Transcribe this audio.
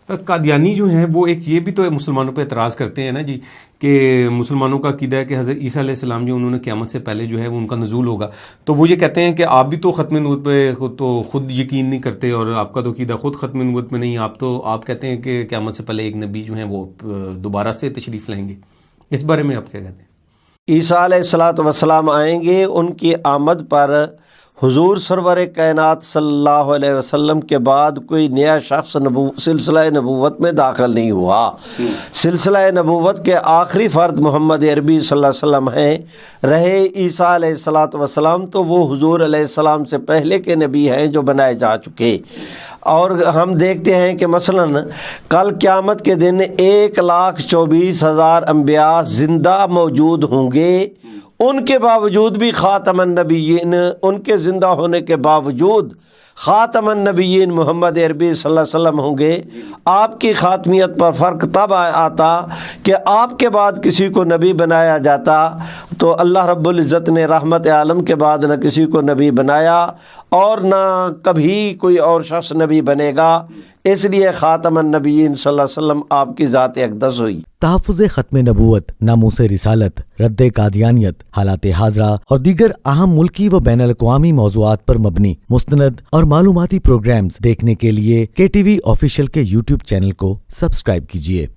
قادیانی جو ہیں وہ ایک یہ بھی تو مسلمانوں پہ اعتراض کرتے ہیں نا جی کہ مسلمانوں کا عقیدہ ہے کہ حضرت عیسیٰ علیہ السلام جو انہوں نے قیامت سے پہلے جو ہے وہ ان کا نزول ہوگا. تو وہ یہ کہتے ہیں کہ آپ بھی تو ختم نبوت پہ تو خود یقین نہیں کرتے اور آپ کا تو عقیدہ خود ختم نبوت میں نہیں. آپ کہتے ہیں کہ قیامت سے پہلے ایک نبی جو ہیں وہ دوبارہ سے تشریف لائیں گے. اس بارے میں آپ کیا کہتے ہیں؟ عیسیٰ علیہ الصلاۃ والسلام آئیں گے، ان کی آمد پر حضور سرور کائنات صلی اللہ علیہ وسلم کے بعد کوئی نیا شخص سلسلہ نبوت میں داخل نہیں ہوا. سلسلہ نبوت کے آخری فرد محمد عربی صلی اللہ علیہ وسلم ہیں. رہے عیسیٰ علیہ الصلاۃ والسلام تو وہ حضور علیہ السلام سے پہلے کے نبی ہیں جو بنائے جا چکے. اور ہم دیکھتے ہیں کہ مثلاً کل قیامت کے دن 1,24,000 انبیاء زندہ موجود ہوں گے. ان کے باوجود بھی خاتم النبیین، ان کے زندہ ہونے کے باوجود خاتم النبیین محمد عربی صلی اللہ علیہ وسلم ہوں گے. آپ کی خاتمیت پر فرق تب آتا کہ آپ کے بعد کسی کو نبی بنایا جاتا تو اللہ رب العزت نے رحمت عالم کے بعد نہ کسی کو نبی بنایا اور نہ کبھی کوئی اور شخص نبی بنے گا. اس لیے خاتم النبیین صلی اللہ علیہ وسلم آپ کی ذات اقدس ہوئی. تحفظ ختم نبوت، ناموس رسالت، رد قادیانیت، حالات حاضرہ اور دیگر اہم ملکی و بین الاقوامی موضوعات پر مبنی مستند اور معلوماتی پروگرامز دیکھنے کے لیے KTV آفیشیل کے YouTube چینل کو سبسکرائب کیجیے.